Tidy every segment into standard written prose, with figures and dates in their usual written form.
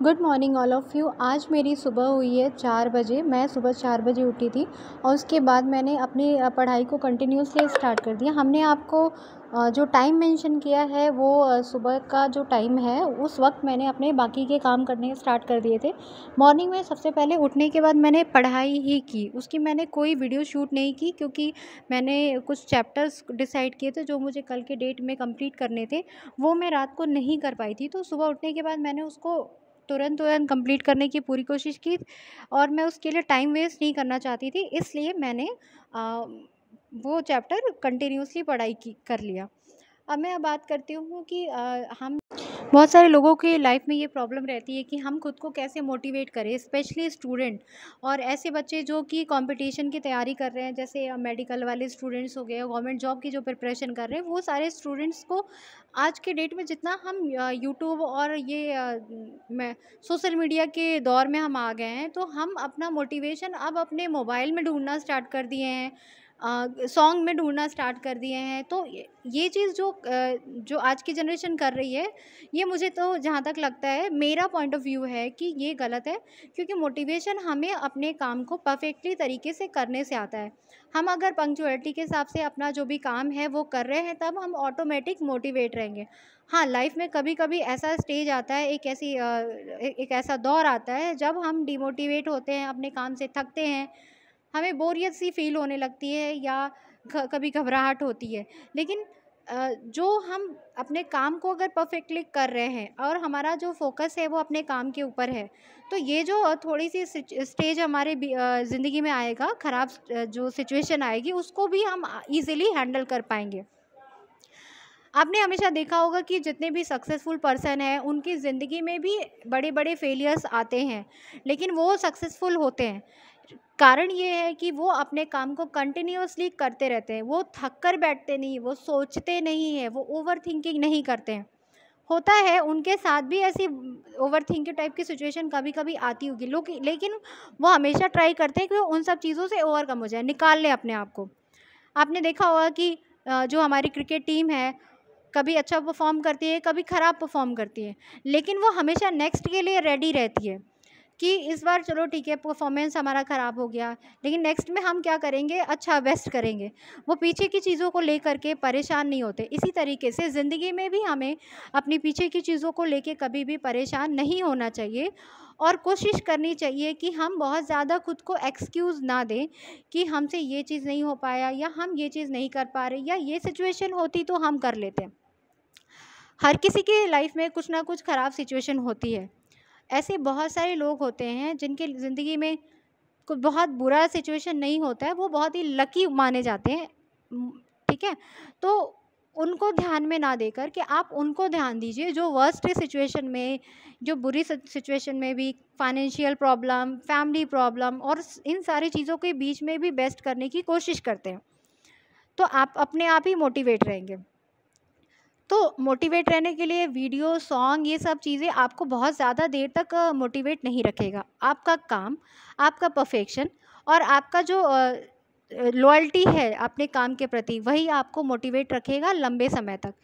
Good morning all of you. आज मेरी सुबह हुई है 4 बजे। मैं सुबह 4 बजे उठी थी और उसके बाद मैंने अपनी पढ़ाई को कंटिन्यूअसली स्टार्ट कर दिया। हमने आपको जो टाइम मेंशन किया है वो सुबह का जो टाइम है उस वक्त मैंने अपने बाकी के काम करने स्टार्ट कर दिए थे। मॉर्निंग में सबसे पहले उठने के बाद मैंने पढ़ाई ही की। उसकी मैंने कोई वीडियो शूट नहीं की क्योंकि मैंने कुछ चैप्टर्स डिसाइड किए थे जो मुझे कल के डेट में कंप्लीट करने थे, वो मैं रात को नहीं कर पाई थी। तो सुबह उठने के बाद मैंने उसको तुरंत कंप्लीट करने की पूरी कोशिश की और मैं उसके लिए टाइम वेस्ट नहीं करना चाहती थी, इसलिए मैंने अ, वो चैप्टर कंटिन्यूअसली पढ़ाई की कर लिया। अब मैं बात करती हूँ कि हम बहुत सारे लोगों की लाइफ में ये प्रॉब्लम रहती है कि हम खुद को कैसे मोटिवेट करें, स्पेशली स्टूडेंट और ऐसे बच्चे जो कि कंपटीशन की तैयारी कर रहे हैं, जैसे मेडिकल वाले स्टूडेंट्स हो गए, गवर्नमेंट जॉब की जो प्रिपरेशन कर रहे हैं, वो सारे स्टूडेंट्स को आज के डेट में जितना हम यूट्यूब और ये मैं सोशल मीडिया के दौर में हम आ गए हैं, तो हम अपना मोटिवेशन अब अपने मोबाइल में ढूंढना स्टार्ट कर दिए हैं, सॉन्ग में ढूंढना स्टार्ट कर दिए हैं। तो ये चीज़ जो आज की जनरेशन कर रही है, ये मुझे तो जहाँ तक लगता है, मेरा पॉइंट ऑफ व्यू है कि ये गलत है, क्योंकि मोटिवेशन हमें अपने काम को परफेक्टली तरीके से करने से आता है। हम अगर पंक्चुअलिटी के हिसाब से अपना जो भी काम है वो कर रहे हैं, तब हम ऑटोमेटिक मोटिवेट रहेंगे। हाँ, लाइफ में कभी कभी ऐसा स्टेज आता है, एक ऐसा दौर आता है जब हम डिमोटिवेट होते हैं, अपने काम से थकते हैं, हमें बोरियत सी फील होने लगती है या कभी घबराहट होती है। लेकिन जो हम अपने काम को अगर परफेक्टली कर रहे हैं और हमारा जो फोकस है वो अपने काम के ऊपर है, तो ये जो थोड़ी सी स्टेज हमारे ज़िंदगी में आएगा, ख़राब जो सिचुएशन आएगी, उसको भी हम इजीली हैंडल कर पाएंगे। आपने हमेशा देखा होगा कि जितने भी सक्सेसफुल पर्सन हैं, उनकी ज़िंदगी में भी बड़े बड़े फेलियर्स आते हैं, लेकिन वो सक्सेसफुल होते हैं। कारण ये है कि वो अपने काम को कंटिन्यूअसली करते रहते हैं, वो थक कर बैठते नहीं, वो सोचते नहीं हैं, वो ओवर थिंकिंग नहीं करते हैं। होता है उनके साथ भी ऐसी ओवर थिंकिंग टाइप की सिचुएशन कभी कभी आती होगी लोग, लेकिन वो हमेशा ट्राई करते हैं कि वो उन सब चीज़ों से ओवरकम हो जाए, निकाल लें अपने आप को। आपने देखा होगा कि जो हमारी क्रिकेट टीम है, कभी अच्छा परफॉर्म करती है, कभी ख़राब परफॉर्म करती है, लेकिन वो हमेशा नेक्स्ट के लिए रेडी रहती है कि इस बार चलो ठीक है, परफॉर्मेंस हमारा ख़राब हो गया, लेकिन नेक्स्ट में हम क्या करेंगे, अच्छा बेस्ट करेंगे। वो पीछे की चीज़ों को लेकर के परेशान नहीं होते। इसी तरीके से ज़िंदगी में भी हमें अपनी पीछे की चीज़ों को लेके कभी भी परेशान नहीं होना चाहिए और कोशिश करनी चाहिए कि हम बहुत ज़्यादा खुद को एक्सक्यूज़ ना दें कि हमसे ये चीज़ नहीं हो पाया या हम ये चीज़ नहीं कर पा रहे या ये सिचुएशन होती तो हम कर लेते। हर किसी के लाइफ में कुछ ना कुछ ख़राब सिचुएशन होती है। ऐसे बहुत सारे लोग होते हैं जिनके ज़िंदगी में कोई बहुत बुरा सिचुएशन नहीं होता है, वो बहुत ही लकी माने जाते हैं। उम, ठीक है? तो उनको ध्यान में ना देकर के आप उनको ध्यान दीजिए जो वर्स्ट सिचुएशन में, जो बुरी सिचुएशन में भी, फाइनेंशियल प्रॉब्लम, फैमिली प्रॉब्लम और इन सारी चीज़ों के बीच में भी बेस्ट करने की कोशिश करते हैं। तो आप अपने आप ही मोटिवेट रहेंगे। तो मोटिवेट रहने के लिए वीडियो, सॉन्ग, ये सब चीज़ें आपको बहुत ज़्यादा देर तक मोटिवेट नहीं रखेगा। आपका काम, आपका परफेक्शन और आपका जो लॉयल्टी है अपने काम के प्रति, वही आपको मोटिवेट रखेगा लंबे समय तक।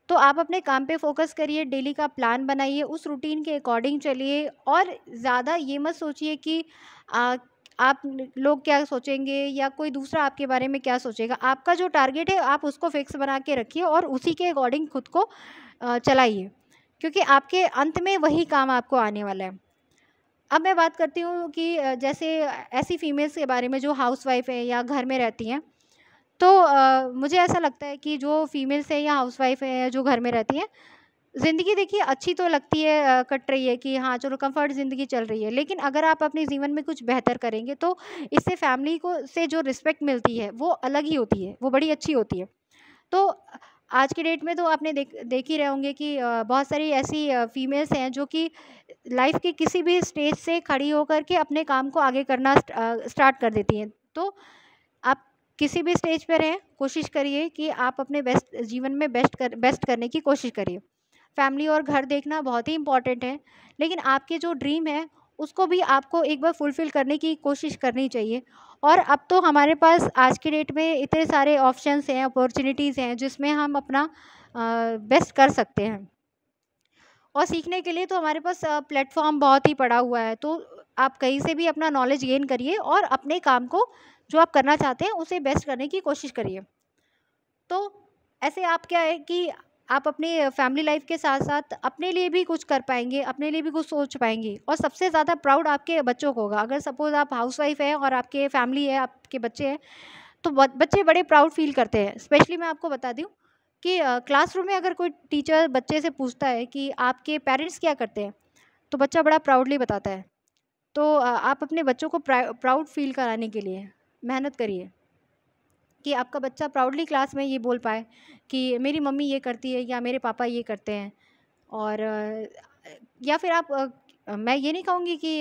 तो आप अपने काम पे फ़ोकस करिए, डेली का प्लान बनाइए, उस रूटीन के अकॉर्डिंग चलिए और ज़्यादा ये मत सोचिए कि अ, आप लोग क्या सोचेंगे या कोई दूसरा आपके बारे में क्या सोचेगा। आपका जो टारगेट है आप उसको फिक्स बना के रखिए और उसी के अकॉर्डिंग खुद को चलाइए, क्योंकि आपके अंत में वही काम आपको आने वाला है। अब मैं बात करती हूँ कि जैसे ऐसी फीमेल्स के बारे में जो हाउसवाइफ़ है या घर में रहती हैं। तो मुझे ऐसा लगता है कि जो फीमेल्स है या हाउसवाइफ़ है जो घर में रहती हैं, ज़िंदगी देखिए अच्छी तो लगती है, कट रही है कि हाँ चलो कंफर्ट ज़िंदगी चल रही है, लेकिन अगर आप अपने जीवन में कुछ बेहतर करेंगे तो इससे फैमिली को से जो रिस्पेक्ट मिलती है वो अलग ही होती है, वो बड़ी अच्छी होती है। तो आज के डेट में तो आपने देख ही रहे होंगे कि बहुत सारी ऐसी फीमेल्स हैं जो कि लाइफ के किसी भी स्टेज से खड़ी होकर के अपने काम को आगे करना स्टार्ट कर देती हैं। तो आप किसी भी स्टेज पे रहें, कोशिश करिए कि आप अपने बेस्ट जीवन में बेस्ट करने की कोशिश करिए। फैमिली और घर देखना बहुत ही इम्पोर्टेंट है, लेकिन आपके जो ड्रीम है, उसको भी आपको एक बार फुलफ़िल करने की कोशिश करनी चाहिए। और अब तो हमारे पास आज की डेट में इतने सारे ऑप्शंस हैं, अपॉर्च्युनिटीज़ हैं, जिसमें हम अपना बेस्ट कर सकते हैं। और सीखने के लिए तो हमारे पास प्लेटफ़ॉर्म बहुत ही पड़ा हुआ है, तो आप कहीं से भी अपना नॉलेज गेन करिए और अपने काम को जो आप करना चाहते हैं उसे बेस्ट करने की कोशिश करिए। तो ऐसे आप क्या है कि आप अपनी फैमिली लाइफ के साथ-साथ अपने लिए भी कुछ कर पाएँगे, अपने लिए भी कुछ सोच पाएँगे और सबसे ज़्यादा प्राउड आपके बच्चों को होगा। अगर सपोज़ आप हाउसवाइफ़ हैं और आपके फैमिली है, आपके बच्चे हैं, तो ब बच्चे बड़े प्राउड फ़ील करते हैं। स्पेशली मैं आपको बता दूँ कि क्लासरूम में अगर कोई टीचर बच्चे से पूछता है कि आपके पेरेंट्स क्या करते हैं, तो बच्चा बड़ा प्राउडली बताता है। तो आप अपने बच्चों को प्राउड फ़ील कराने के लिए मेहनत करिए कि आपका बच्चा प्राउडली क्लास में ये बोल पाए कि मेरी मम्मी ये करती है या मेरे पापा ये करते हैं। और या फिर आप मैं ये नहीं कहूँगी कि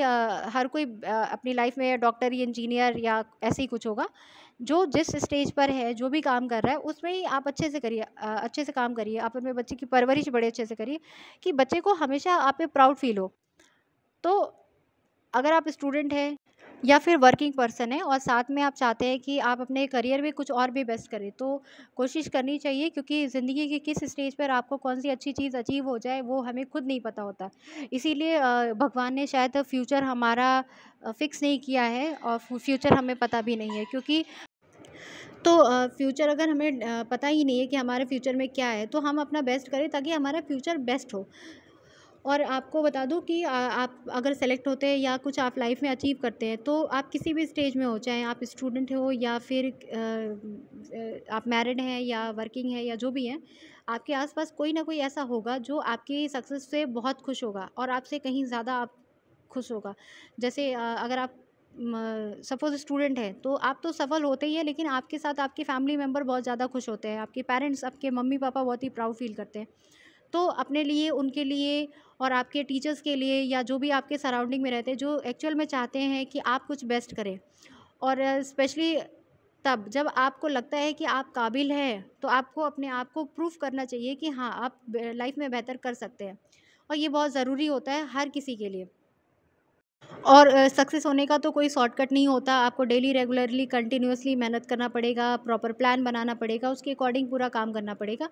हर कोई अपनी लाइफ में डॉक्टर या इंजीनियर या ऐसे ही कुछ होगा। जो जिस स्टेज पर है, जो भी काम कर रहा है, उसमें ही आप अच्छे से करिए, अच्छे से काम करिए। आप अपने बच्चे की परवरिश बड़े अच्छे से करिए कि बच्चे को हमेशा आप पे प्राउड फ़ील हो। तो अगर आप स्टूडेंट हैं या फिर वर्किंग पर्सन हैं और साथ में आप चाहते हैं कि आप अपने करियर में कुछ और भी बेस्ट करें, तो कोशिश करनी चाहिए, क्योंकि ज़िंदगी के किस स्टेज पर आपको कौन सी अच्छी चीज़ अचीव हो जाए वो हमें खुद नहीं पता होता। इसीलिए भगवान ने शायद फ्यूचर हमारा फिक्स नहीं किया है और फ्यूचर हमें पता भी नहीं है, क्योंकि तो फ्यूचर अगर हमें पता ही नहीं है कि हमारे फ्यूचर में क्या है, तो हम अपना बेस्ट करें ताकि हमारा फ्यूचर बेस्ट हो। और आपको बता दूँ कि आप अगर सेलेक्ट होते हैं या कुछ आप लाइफ में अचीव करते हैं, तो आप किसी भी स्टेज में हो, चाहे आप स्टूडेंट हो या फिर आप मैरिड हैं या वर्किंग है या जो भी हैं, आपके आसपास कोई ना कोई ऐसा होगा जो आपकी सक्सेस से बहुत खुश होगा और आपसे कहीं ज़्यादा आप खुश होगा। जैसे अगर आप सपोज़ स्टूडेंट हैं, तो आप तो सफल होते ही हैं, लेकिन आपके साथ आपके फैमिली मेंबर बहुत ज़्यादा खुश होते हैं, आपके पेरेंट्स, आपके मम्मी-पापा बहुत ही प्राउड फ़ील करते हैं। तो अपने लिए, उनके लिए और आपके टीचर्स के लिए या जो भी आपके सराउंडिंग में रहते हैं, जो एक्चुअल में चाहते हैं कि आप कुछ बेस्ट करें, और स्पेशली तब जब आपको लगता है कि आप काबिल हैं, तो आपको अपने आप को प्रूफ़ करना चाहिए कि हाँ, आप लाइफ़ में बेहतर कर सकते हैं, और ये बहुत ज़रूरी होता है हर किसी के लिए। और सक्सेस होने का तो कोई शॉर्टकट नहीं होता, आपको डेली रेगुलरली कंटिन्यूअसली मेहनत करना पड़ेगा, प्रॉपर प्लान बनाना पड़ेगा, उसके अकॉर्डिंग पूरा काम करना पड़ेगा।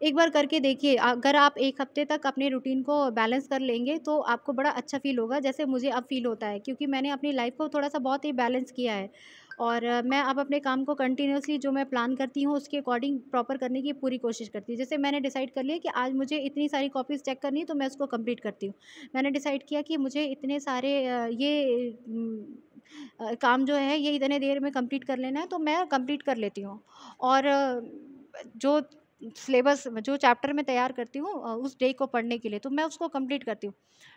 एक बार करके देखिए, अगर आप 1 हफ्ते तक अपने रूटीन को बैलेंस कर लेंगे, तो आपको बड़ा अच्छा फ़ील होगा, जैसे मुझे अब फ़ील होता है, क्योंकि मैंने अपनी लाइफ़ को थोड़ा-सा बहुत ही बैलेंस किया है। और मैं अब अपने काम को कंटिन्यूअसली जो मैं प्लान करती हूँ, उसके अकॉर्डिंग प्रॉपर करने की पूरी कोशिश करती हूँ। जैसे मैंने डिसाइड कर लिया कि आज मुझे इतनी सारी कॉपीज़ चेक करनी है, तो मैं उसको कंप्लीट करती हूँ। मैंने डिसाइड किया कि मुझे इतने सारे काम जो है ये इतने देर में कंप्लीट कर लेना है, तो मैं कंप्लीट कर लेती हूँ। और जो सिलेबस जो चैप्टर मैं तैयार करती हूँ उस डे को पढ़ने के लिए, तो मैं उसको कंप्लीट करती हूँ।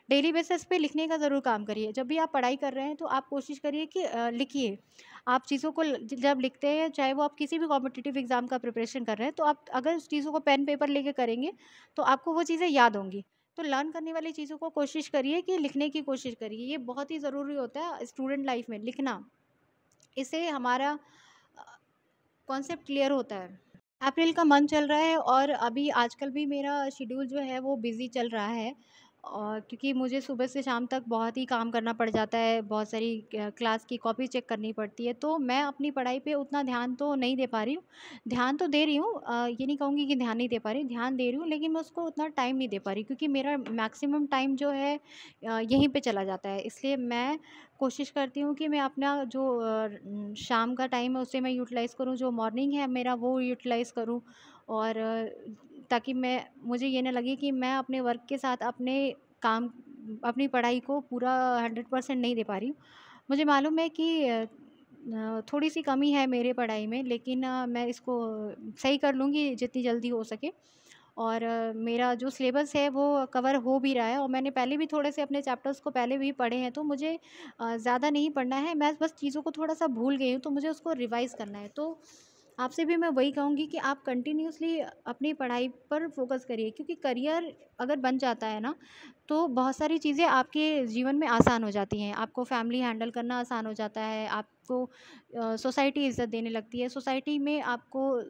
डेली बेसिस पे लिखने का ज़रूर काम करिए। जब भी आप पढ़ाई कर रहे हैं, तो आप कोशिश करिए कि लिखिए। आप चीज़ों को जब लिखते हैं, चाहे वो आप किसी भी कॉम्पिटिटिव एग्ज़ाम का प्रिपरेशन कर रहे हैं, तो आप अगर उस चीज़ों को पेन पेपर लेके करेंगे, तो आपको वो चीज़ें याद होंगी। तो लर्न करने वाली चीज़ों को कोशिश करिए कि लिखने की कोशिश करिए। ये बहुत ही ज़रूरी होता है स्टूडेंट लाइफ में, लिखना। इससे हमारा कॉन्सेप्ट क्लियर होता है। अप्रैल का मंथ चल रहा है और अभी आजकल भी मेरा शेड्यूल जो है वो बिज़ी चल रहा है, और क्योंकि मुझे सुबह से शाम तक बहुत ही काम करना पड़ जाता है, बहुत सारी क्लास की कॉपी चेक करनी पड़ती है, तो मैं अपनी पढ़ाई पे उतना ध्यान तो नहीं दे पा रही हूँ। ध्यान तो दे रही हूँ, ये नहीं कहूँगी कि ध्यान नहीं दे पा रही, ध्यान दे रही हूँ, लेकिन मैं उसको उतना टाइम नहीं दे पा रही, क्योंकि मेरा मैक्सिमम टाइम जो है यहीं पे चला जाता है। इसलिए मैं कोशिश करती हूँ कि मैं अपना जो शाम का टाइम है उसे मैं यूटिलाइज़ करूँ, जो मॉर्निंग है मेरा वो यूटिलाइज़ करूँ, और ताकि मैं मुझे ये ना लगे कि मैं अपने वर्क के साथ अपने काम अपनी पढ़ाई को पूरा 100% नहीं दे पा रही हूँ। मुझे मालूम है कि थोड़ी-सी कमी है मेरे पढ़ाई में, लेकिन मैं इसको सही कर लूँगी जितनी जल्दी हो सके। और मेरा जो सिलेबस है वो कवर हो भी रहा है, और मैंने पहले भी थोड़े से अपने चैप्टर्स को पहले भी पढ़े हैं, तो मुझे ज़्यादा नहीं पढ़ना है, मैं बस चीज़ों को थोड़ा-सा भूल गई हूँ, तो मुझे उसको रिवाइज़ करना है। तो आपसे भी मैं वही कहूँगी कि आप कंटिन्यूअसली अपनी पढ़ाई पर फ़ोकस करिए, क्योंकि करियर अगर बन जाता है ना, तो बहुत सारी चीज़ें आपके जीवन में आसान हो जाती हैं। आपको फैमिली हैंडल करना आसान हो जाता है, आपको सोसाइटी इज़्ज़त देने लगती है, सोसाइटी में आपको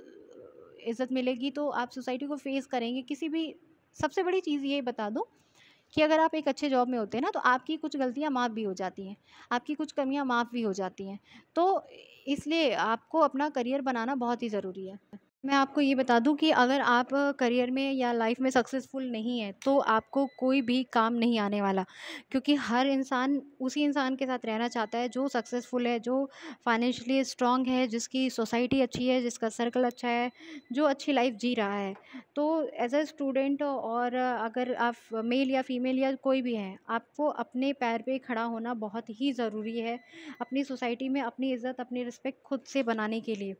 इज़्ज़त मिलेगी, तो आप सोसाइटी को फ़ेस करेंगे किसी भी। सबसे बड़ी चीज़ ये बता दूँ कि अगर आप एक अच्छे जॉब में होते हैं ना, तो आपकी कुछ गलतियाँ माफ़ भी हो जाती हैं, आपकी कुछ कमियाँ माफ़ भी हो जाती हैं। तो इसलिए आपको अपना करियर बनाना बहुत ही ज़रूरी है। मैं आपको ये बता दूँ कि अगर आप करियर में या लाइफ में सक्सेसफुल नहीं हैं, तो आपको कोई भी काम नहीं आने वाला। क्योंकि हर इंसान उसी इंसान के साथ रहना चाहता है जो सक्सेसफुल है, जो फाइनेंशियली स्ट्रॉन्ग है, जिसकी सोसाइटी अच्छी है, जिसका सर्कल अच्छा है, जो अच्छी लाइफ जी रहा है। तो एज़ अ स्टूडेंट, और अगर आप मेल या फीमेल या कोई भी हैं, आपको अपने पैर पे खड़ा होना बहुत ही ज़रूरी है, अपनी सोसाइटी में अपनी इज़्ज़त, अपनी रिस्पेक्ट खुद से बनाने के लिए।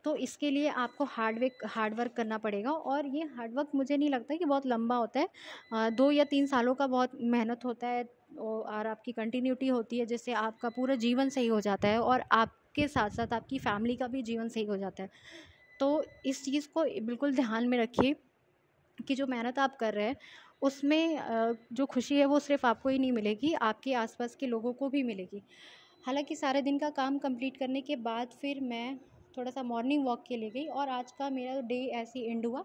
तो इसके लिए आपको हार्ड वर्क करना पड़ेगा, और ये हार्ड वर्क मुझे नहीं लगता कि बहुत लंबा होता है। 2 या 3 सालों का बहुत मेहनत होता है, और आपकी कंटिन्यूटी होती है, जिससे आपका पूरा जीवन सही हो जाता है, और आपके साथ-साथ आपकी फैमिली का भी जीवन सही हो जाता है। तो इस चीज़ को बिल्कुल ध्यान में रखिए कि जो मेहनत आप कर रहे हैं, उसमें जो खुशी है वो सिर्फ़ आपको ही नहीं मिलेगी, आपके आस-पास के लोगों को भी मिलेगी। हालाँकि सारे दिन का काम कंप्लीट करने के बाद फिर मैं थोड़ा-सा मॉर्निंग वॉक के लिए गई, और आज का मेरा डे ऐसे ही एंड हुआ।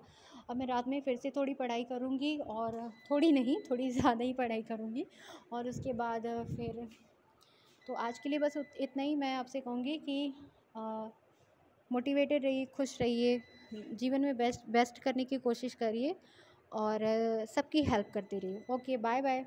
अब मैं रात में फिर से थोड़ी पढ़ाई करूँगी, और थोड़ी नहीं, थोड़ी ज़्यादा ही पढ़ाई करूँगी, और उसके बाद फिर तो आज के लिए बस इतना ही मैं आपसे कहूँगी कि अ, मोटिवेटेड रहिए, खुश रहिए, जीवन में बेस्ट बेस्ट करने की कोशिश करिए, और सबकी हेल्प करते रहिए। Okay, bye-bye.